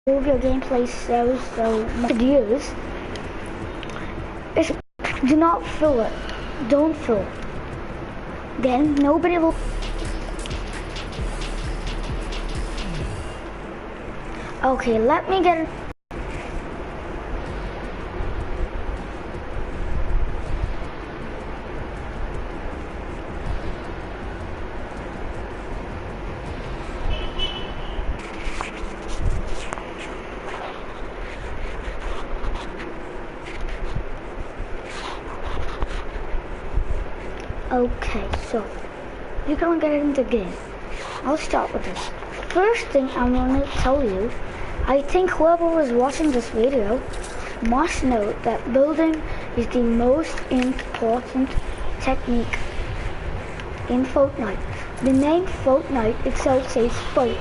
improve your gameplay so much use is do not fill it. Don't fill. Then nobody will. Okay, let me get. Okay, so you're gonna get into the game. I'll start with this. First thing I want to tell you, I think whoever was watching this video must know that building is the most important technique in Fortnite. The name Fortnite itself says fight.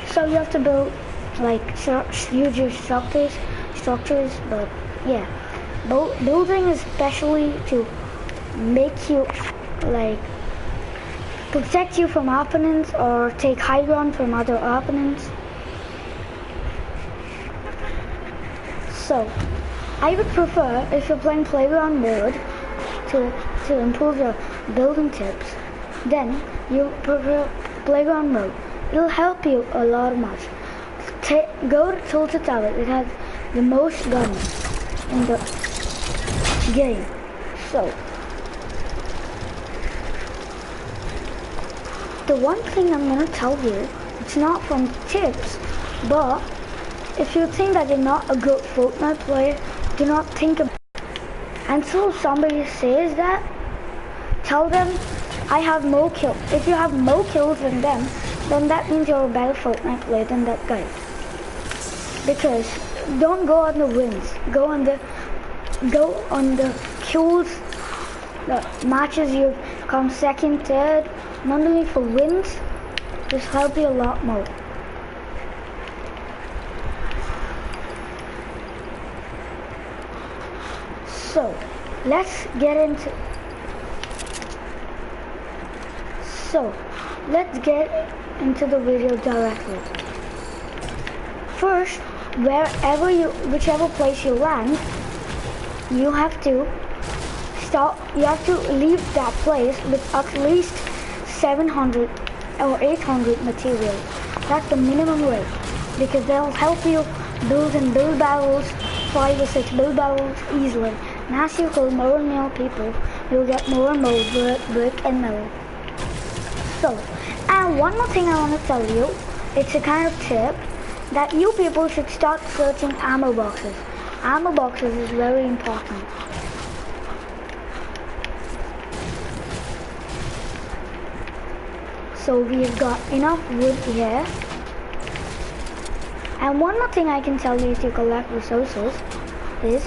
So you have to build like huge structures, but yeah. Building is especially to make you like protect you from opponents or take high ground from other opponents. So I would prefer, if you're playing playground mode to improve your building tips, then you prefer playground mode. It'll help you a lot much. Go to Tilted Tower. It has the most guns in the game. So the one thing I'm gonna tell you, it's not from tips, but if you think that you're not a good Fortnite player, do not think about it. Until somebody says that, tell them, I have more kills. If you have more kills than them, then that means you're a better Fortnite player than that guy. Because don't go on the wins. Go on the kills, the matches you've come second, third, not only for wins, this help you a lot more. So let's get into the video directly. First, whichever place you land, you have to leave that place with at least 700 or 800 materials. That's the minimum rate, because they'll help you build barrels, 5 or 6 build barrels easily. And as you kill more and more people, you'll get more and more brick and metal. So, and one more thing I want to tell you, it's a kind of tip, that you people should start searching ammo boxes. Ammo boxes is very important. So we've got enough wood here. And one more thing I can tell you to collect resources is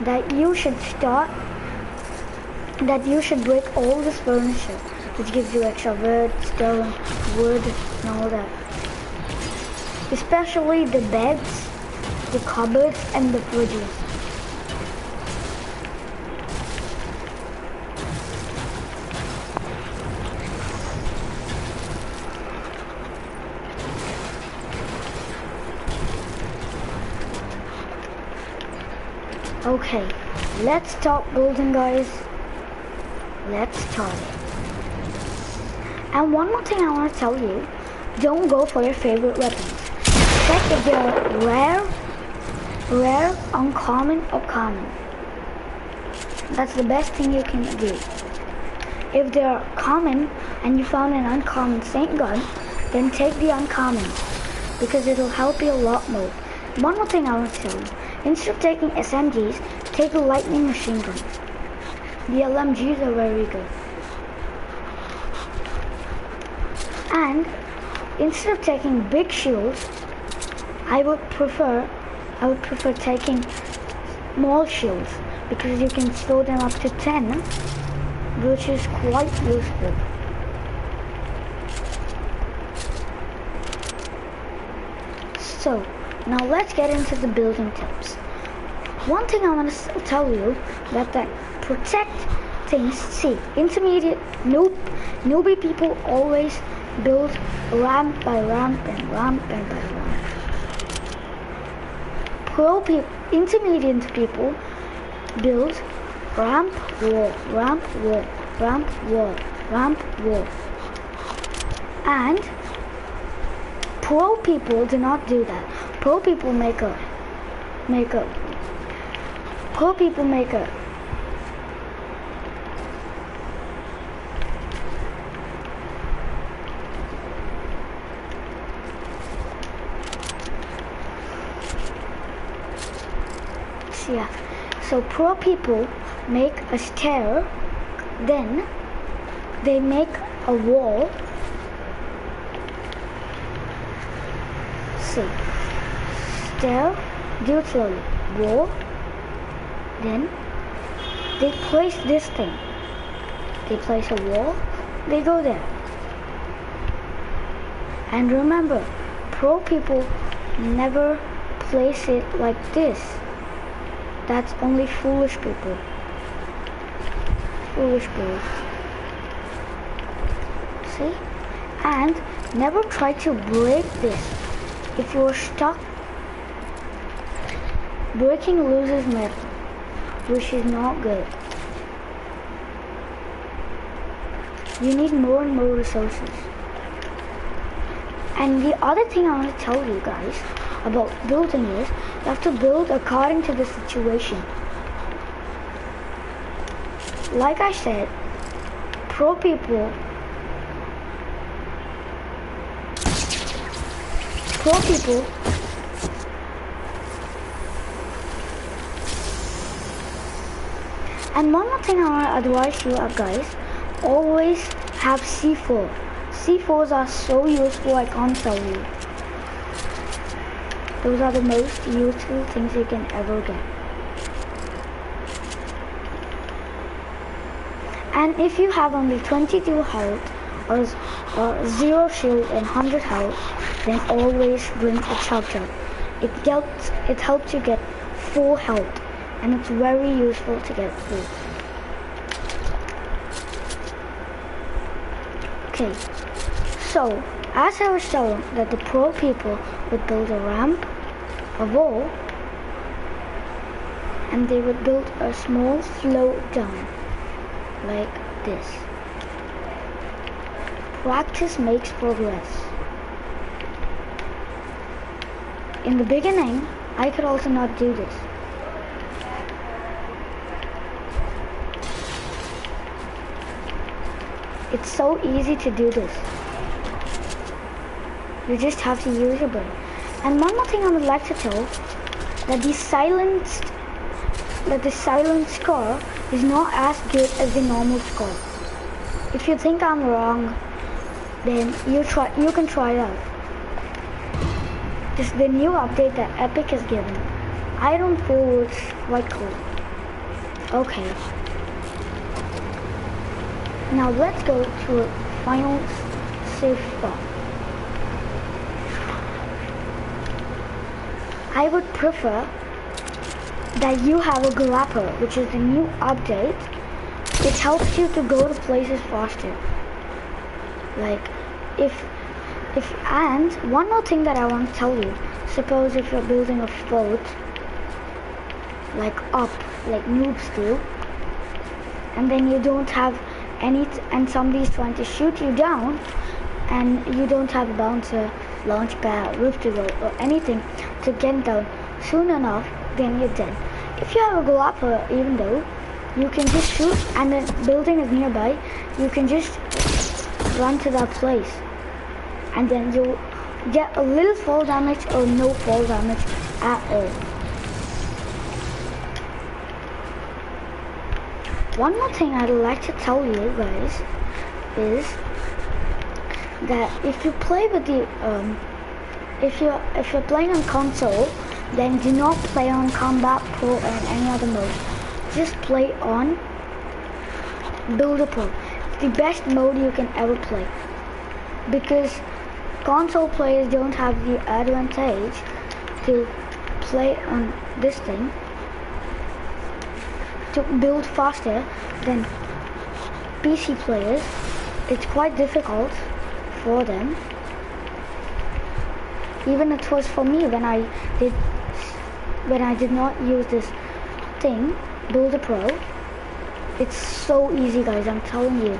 that you should break all this furniture, which gives you extra wood, stone, wood, and all that. Especially the beds, the cupboards, and the fridges. Okay, let's start building, guys. Let's start. And one more thing I want to tell you, don't go for your favorite weapons. Check if they're rare, uncommon, or common. That's the best thing you can do. If they're common and you found an uncommon Saint gun, then take the uncommon, because it'll help you a lot more. One more thing I want to tell you, instead of taking SMGs, take a lightning machine gun. The LMGs are very good. And instead of taking big shields, I would prefer taking small shields, because you can store them up to 10, which is quite useful. So now let's get into the building tips. One thing I want to tell you, that protect things. See, intermediate newbie people always build ramp by ramp and ramp and by ramp. Pro people, intermediate people build ramp, wall, ramp, wall, ramp, wall, ramp, wall. And pro people do not do that. Pro people make a yeah. So pro people make a stair, then they make a wall. See, stair, do it slowly. Wall, then they place this thing. They place a wall, they go there. And remember, pro people never place it like this. That's only foolish people. Foolish girls. See? And never try to break this. If you're stuck, breaking loses metal, which is not good. You need more and more resources. And the other thing I want to tell you guys about building is, you have to build according to the situation. Like I said, pro people and one more thing I want to advise you guys, always have C4. C4s are so useful, I can't tell you. Those are the most useful things you can ever get. And if you have only 22 health or 0 shield and 100 health, then always bring a chug-jug. It helps you get full health, and it's very useful to get full. Okay, so as I was telling that the pro people would build a ramp, a wall, and they would build a small slope down, like this. Practice makes progress. In the beginning, I could also not do this. It's so easy to do this. You just have to use your brain. And one more thing I would like to tell, that the silent score is not as good as the normal score. If you think I'm wrong, then you can try it out. This is the new update that Epic has given. I don't feel it's quite cool. Okay. Now let's go to a final safe spot. I would prefer that you have a grapper, which is the new update. It helps you to go to places faster. Like, and one more thing that I want to tell you. Suppose if you're building a fort, like up, like noobs do, and then you don't have and somebody's trying to shoot you down, and you don't have a bouncer, launch pad, roof to go, or anything to get down soon enough, then you're dead. If you have a go upper, even though, you can just shoot, and the building is nearby, you can just run to that place, and then you'll get a little fall damage or no fall damage at all. One more thing I'd like to tell you guys is that if you play with the if you're playing on console, then do not play on Combat Pro or any other mode. Just play on Builder Pro. It's the best mode you can ever play, because console players don't have the advantage to play on this thing, to build faster than PC players. It's quite difficult for them. Even it was for me when I did when I did not use this thing, Builder Pro. It's so easy, guys, I'm telling you.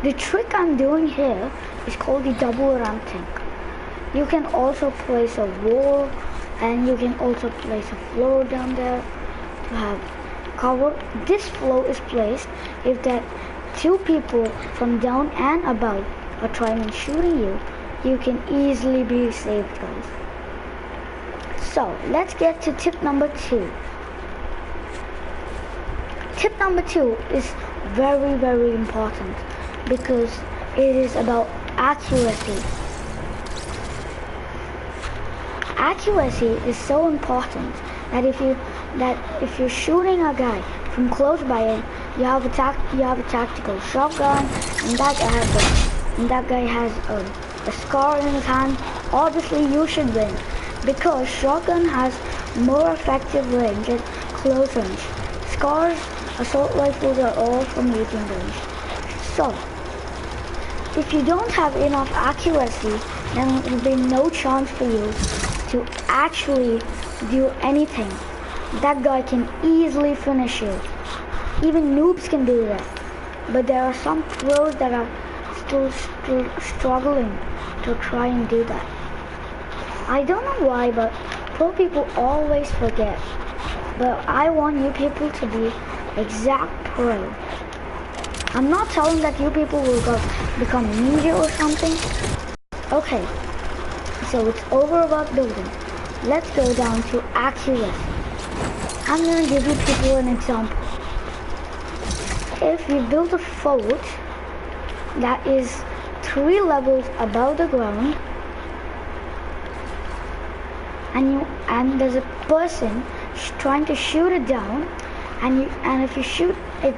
The trick I'm doing here is called the double ramp thing. You can also place a wall, and you can also place a floor down there to have cover. This floor is placed if that two people from down and above are trying and shooting you. You can easily be saved, guys. So let's get to tip number 2. Tip number 2 is very, very important because it is about accuracy. Accuracy is so important that if you're shooting a guy from close by and you have a tactical shotgun, and that guy has a scar in his hand, obviously you should win because shotgun has more effective range at close range. Scars, assault rifles are all from medium range. So if you don't have enough accuracy, then there will be no chance for you to actually do anything. That guy can easily finish you. Even noobs can do that. But there are some pros that are still struggling to try and do that. I don't know why, but pro people always forget. But I want you people to be exact pro. I'm not telling that you people will become ninja or something. Okay, so it's over about building. Let's go down to accuracy. I'm going to give you people an example. If you build a fort that is 3 levels above the ground, and there's a person trying to shoot it down, and if you shoot it,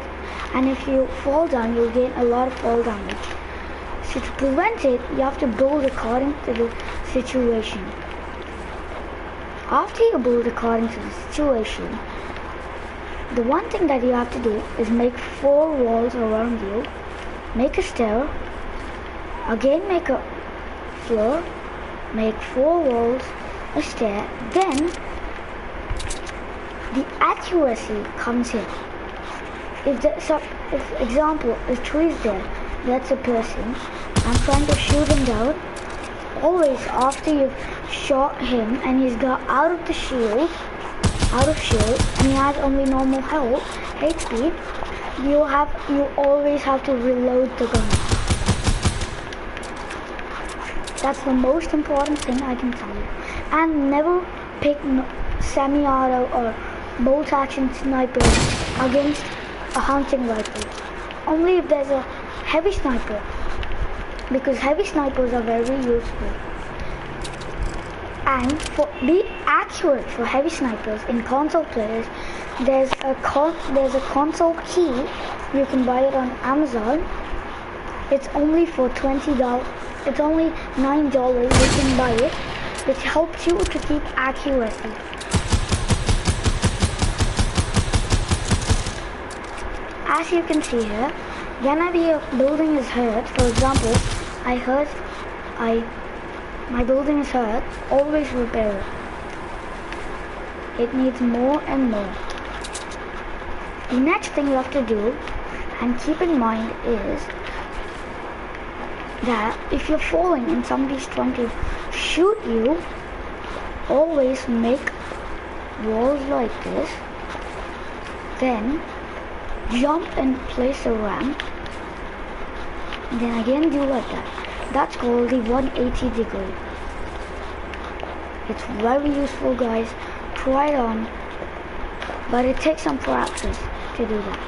and if you fall down, you'll gain a lot of fall damage. So to prevent it, you have to build according to the situation. After you build according to the situation, the one thing that you have to do is make 4 walls around you, make a stair, again make a floor, make 4 walls, a stair, then the accuracy comes in. If example, if tree is there, that's a person, I'm trying to shoot him down. Always after you've shot him and he's got out of shield, and he has only normal health, HP, you always have to reload the gun. That's the most important thing I can tell you. And never pick semi-auto or bolt-action sniper against a hunting rifle. Only if there's a heavy sniper, because heavy snipers are very useful. And be accurate for heavy snipers in console players, there's a console key. You can buy it on Amazon. It's only for $20. It's only $9. You can buy it. It helps you to keep accuracy. As you can see here, whenever your building is hurt, for example, my building is hurt, always repair it. It needs more and more. The next thing you have to do and keep in mind is that if you're falling and somebody's trying to shoot you, always make walls like this, then jump and place a ramp, and then again do like that. That's called the 180 degree. It's very useful, guys. Try it on, but it takes some practice to do that.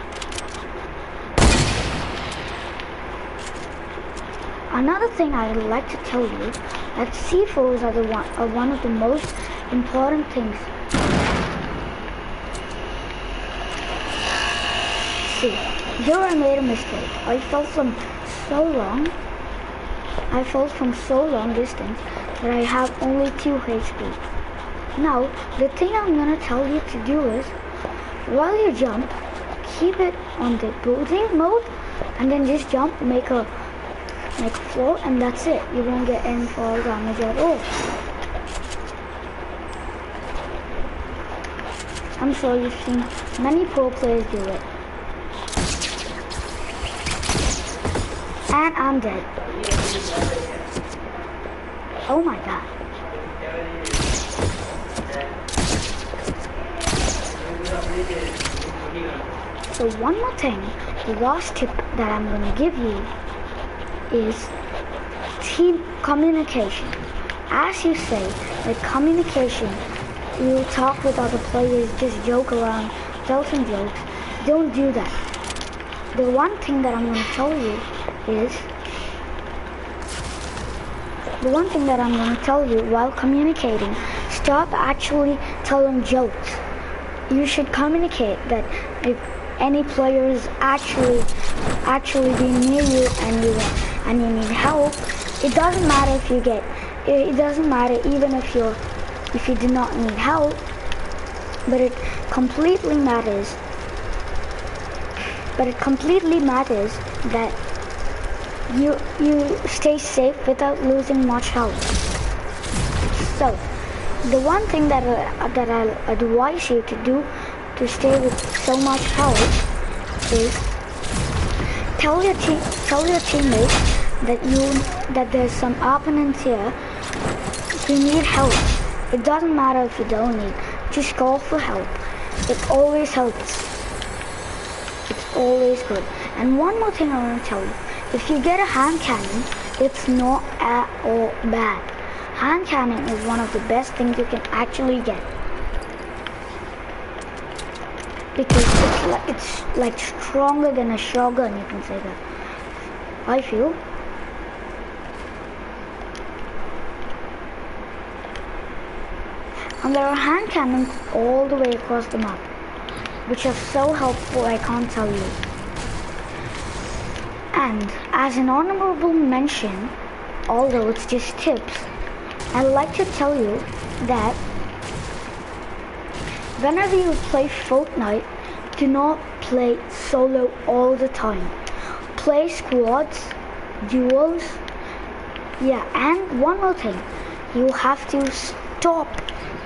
Another thing I'd like to tell you that C4s are one of the most important things. See, here I made a mistake. I fell from so long distance that I have only 2 HP. Now, the thing I'm gonna tell you to do is, while you jump, keep it on the building mode, and then just jump, make a floor, and that's it. You won't get any fall damage at all. I'm sure you've seen many pro players do it. And I'm dead. Oh my god. So one more thing, the last tip that I'm going to give you is team communication. As you say, like communication, you talk with other players, just joke around, tell some jokes. Don't do that. The one thing that I'm going to tell you is, while communicating, stop actually telling jokes. You should communicate that if any player is actually being near you and you need help, it doesn't matter if you get, it doesn't matter even if you do not need help, but it completely matters that you stay safe without losing much help. So the one thing that I'll advise you to do to stay with so much help is tell your teammates that there's some opponents here who need help. It doesn't matter if you don't need, just call for help. It always helps. It's always good. And one more thing I want to tell you, if you get a hand cannon, it's not at all bad. Hand cannon is one of the best things you can actually get, because it's like stronger than a shotgun, you can say that, I feel. And there are hand cannons all the way across the map, which are so helpful I can't tell you. And as an honorable mention, although it's just tips, I'd like to tell you that whenever you play Fortnite, do not play solo all the time. Play squads, duos, yeah, and one more thing, you have to stop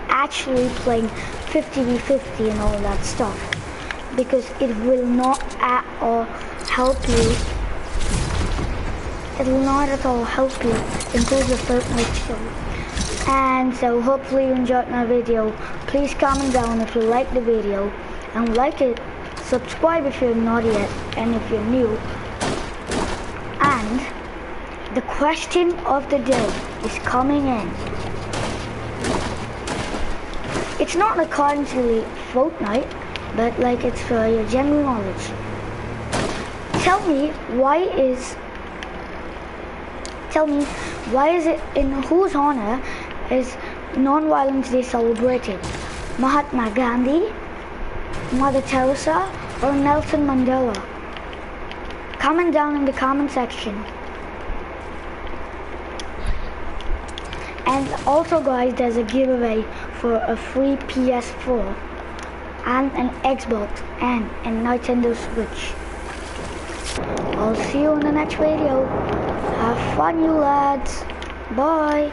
actually playing 50v50 and all that stuff, because it will not at all help you. It will not at all help you improve your Fortnite skills. And so hopefully you enjoyed my video. Please comment down if you like the video and like it. Subscribe if you're not yet and if you're new. And the question of the day is coming in. It's not according to Fortnite, but like it's for your general knowledge. Tell me why is it, in whose honor is Non-Violence Day celebrated? Mahatma Gandhi, Mother Teresa, or Nelson Mandela? Comment down in the comment section. And also guys, there's a giveaway for a free PS4 and an Xbox and a Nintendo Switch. I'll see you in the next video. Have fun, you lads. Bye.